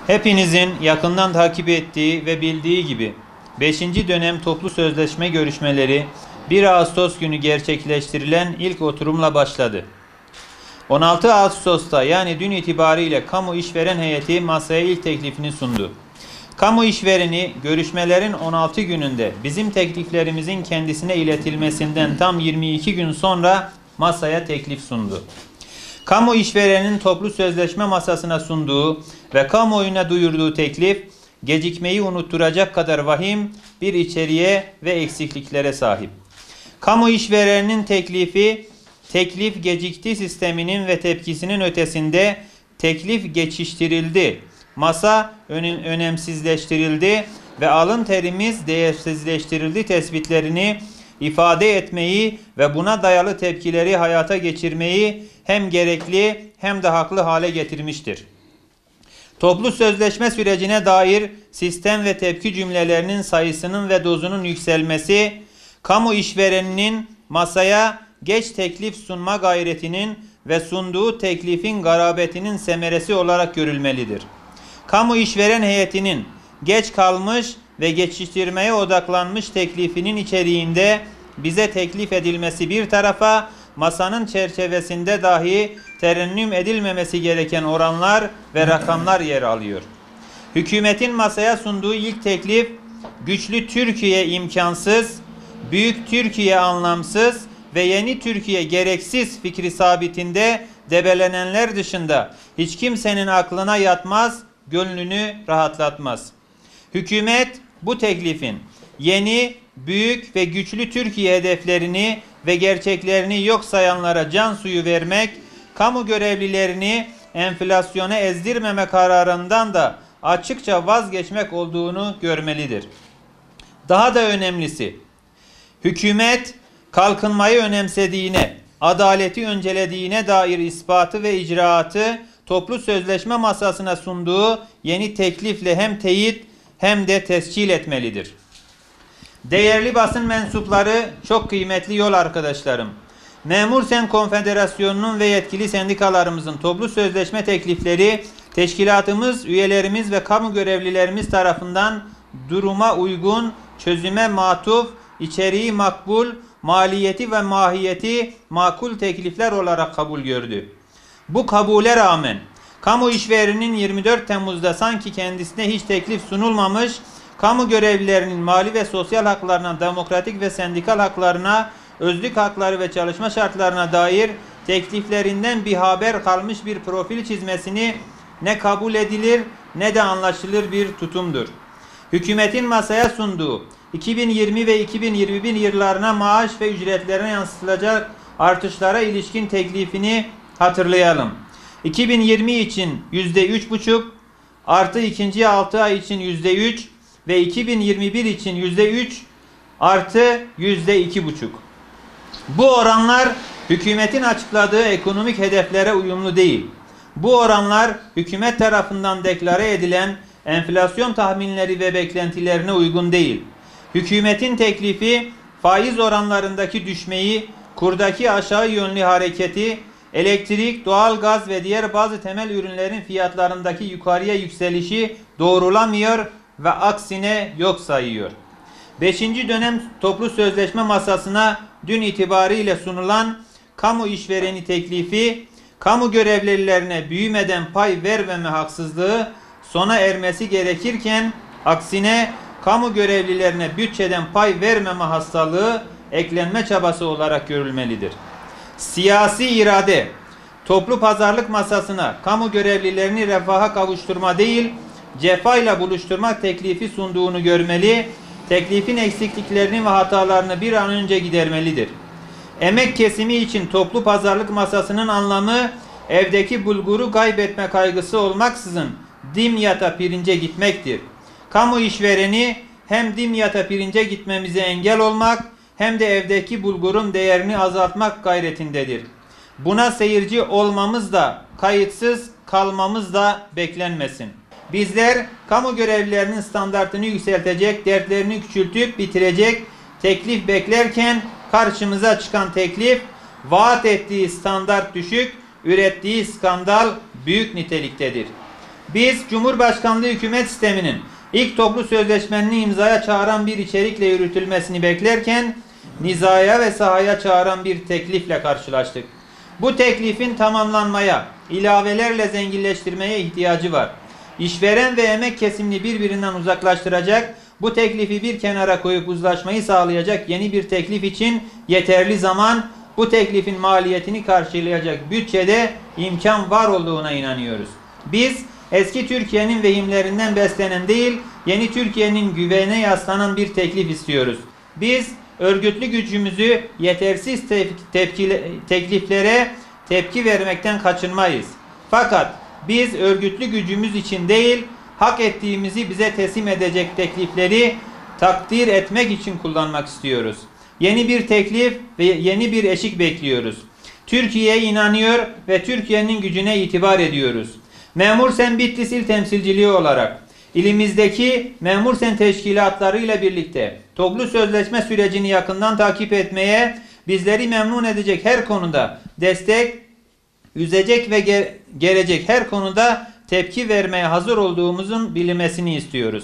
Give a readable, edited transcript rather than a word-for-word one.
Hepinizin yakından takip ettiği ve bildiği gibi 5. dönem toplu sözleşme görüşmeleri 1 Ağustos günü gerçekleştirilen ilk oturumla başladı. 16 Ağustos'ta yani dün itibariyle kamu işveren heyeti masaya ilk teklifini sundu. Kamu işvereni görüşmelerin 16 gününde bizim tekliflerimizin kendisine iletilmesinden tam 22 gün sonra masaya teklif sundu. Kamu işverenin toplu sözleşme masasına sunduğu ve kamuoyuna duyurduğu teklif, gecikmeyi unutturacak kadar vahim bir içeriğe ve eksikliklere sahip. Kamu işvereninin teklifi, teklif gecikti sisteminin ve tepkisinin ötesinde teklif geçiştirildi, masa önemsizleştirildi ve alın terimiz değersizleştirildi tespitlerini ifade etmeyi ve buna dayalı tepkileri hayata geçirmeyi hem gerekli hem de haklı hale getirmiştir. Toplu sözleşme sürecine dair sistem ve tepki cümlelerinin sayısının ve dozunun yükselmesi, kamu işvereninin masaya geç teklif sunma gayretinin ve sunduğu teklifin garabetinin semeresi olarak görülmelidir. Kamu işveren heyetinin geç kalmış ve geçiştirmeye odaklanmış teklifinin içeriğinde bize teklif edilmesi bir tarafa, masanın çerçevesinde dahi terennüm edilmemesi gereken oranlar ve rakamlar yer alıyor. Hükümetin masaya sunduğu ilk teklif, güçlü Türkiye imkansız, büyük Türkiye anlamsız ve yeni Türkiye gereksiz fikri sabitinde debelenenler dışında hiç kimsenin aklına yatmaz, gönlünü rahatlatmaz. Hükümet bu teklifin yeni, büyük ve güçlü Türkiye hedeflerini ve gerçeklerini yok sayanlara can suyu vermek, kamu görevlilerini enflasyona ezdirmeme kararından da açıkça vazgeçmek olduğunu görmelidir. Daha da önemlisi, hükümet kalkınmayı önemsediğine, adaleti öncelediğine dair ispatı ve icraatı toplu sözleşme masasına sunduğu yeni teklifle hem teyit hem de tescil etmelidir. Değerli basın mensupları, çok kıymetli yol arkadaşlarım, Memur Sen Konfederasyonu'nun ve yetkili sendikalarımızın toplu sözleşme teklifleri teşkilatımız, üyelerimiz ve kamu görevlilerimiz tarafından duruma uygun, çözüme matuf, içeriği makbul, maliyeti ve mahiyeti makul teklifler olarak kabul gördü. Bu kabule rağmen kamu işvereninin 24 Temmuz'da sanki kendisine hiç teklif sunulmamış, kamu görevlilerinin mali ve sosyal haklarına, demokratik ve sendikal haklarına, özlük hakları ve çalışma şartlarına dair tekliflerinden bir haber kalmış bir profil çizmesini ne kabul edilir ne de anlaşılır bir tutumdur. Hükümetin masaya sunduğu 2020 ve 2021 yıllarına maaş ve ücretlerine yansıtılacak artışlara ilişkin teklifini hatırlayalım. 2020 için %3,5 artı ikinci 6 ay için %3 ve 2021 için %3 artı %2,5. Bu oranlar hükümetin açıkladığı ekonomik hedeflere uyumlu değil. Bu oranlar hükümet tarafından deklare edilen enflasyon tahminleri ve beklentilerine uygun değil. Hükümetin teklifi faiz oranlarındaki düşmeyi, kurdaki aşağı yönlü hareketi, elektrik, doğalgaz ve diğer bazı temel ürünlerin fiyatlarındaki yukarıya yükselişi doğrulamıyor ve aksine yok sayıyor. 5. dönem toplu sözleşme masasına dün itibariyle sunulan kamu işvereni teklifi, kamu görevlilerine büyümeden pay vermeme haksızlığı sona ermesi gerekirken, aksine kamu görevlilerine bütçeden pay vermeme hastalığı eklenme çabası olarak görülmelidir. Siyasi irade, toplu pazarlık masasına kamu görevlilerini refaha kavuşturma değil, cefayla buluşturmak teklifi sunduğunu görmeli, teklifin eksikliklerini ve hatalarını bir an önce gidermelidir. Emek kesimi için toplu pazarlık masasının anlamı, evdeki bulguru kaybetme kaygısı olmaksızın dimyata pirince gitmektir. Kamu işvereni hem dimyata pirince gitmemize engel olmak, hem de evdeki bulgurun değerini azaltmak gayretindedir. Buna seyirci olmamız da, kayıtsız kalmamız da beklenmesin. Bizler kamu görevlilerinin standartını yükseltecek, dertlerini küçültüp bitirecek teklif beklerken karşımıza çıkan teklif, vaat ettiği standart düşük, ürettiği skandal büyük niteliktedir. Biz Cumhurbaşkanlığı hükümet sisteminin ilk toplu sözleşmenin imzaya çağıran bir içerikle yürütülmesini beklerken nizaya ve sahaya çağıran bir teklifle karşılaştık. Bu teklifin tamamlanmaya, ilavelerle zenginleştirmeye ihtiyacı var. İşveren ve emek kesimini birbirinden uzaklaştıracak, bu teklifi bir kenara koyup uzlaşmayı sağlayacak yeni bir teklif için yeterli zaman, bu teklifin maliyetini karşılayacak bütçede imkan var olduğuna inanıyoruz. Biz eski Türkiye'nin vehimlerinden beslenen değil, yeni Türkiye'nin güvene yaslanan bir teklif istiyoruz. Biz örgütlü gücümüzü yetersiz tekliflere tepki vermekten kaçınmayız. Fakat biz örgütlü gücümüz için değil, hak ettiğimizi bize teslim edecek teklifleri takdir etmek için kullanmak istiyoruz. Yeni bir teklif ve yeni bir eşik bekliyoruz. Türkiye'ye inanıyor ve Türkiye'nin gücüne itibar ediyoruz. Memur Sen Bitlis İl Temsilciliği olarak ilimizdeki Memur Sen teşkilatlarıyla birlikte toplu sözleşme sürecini yakından takip etmeye, bizleri memnun edecek her konuda destek, üzecek ve gelecek her konuda tepki vermeye hazır olduğumuzun bilinmesini istiyoruz.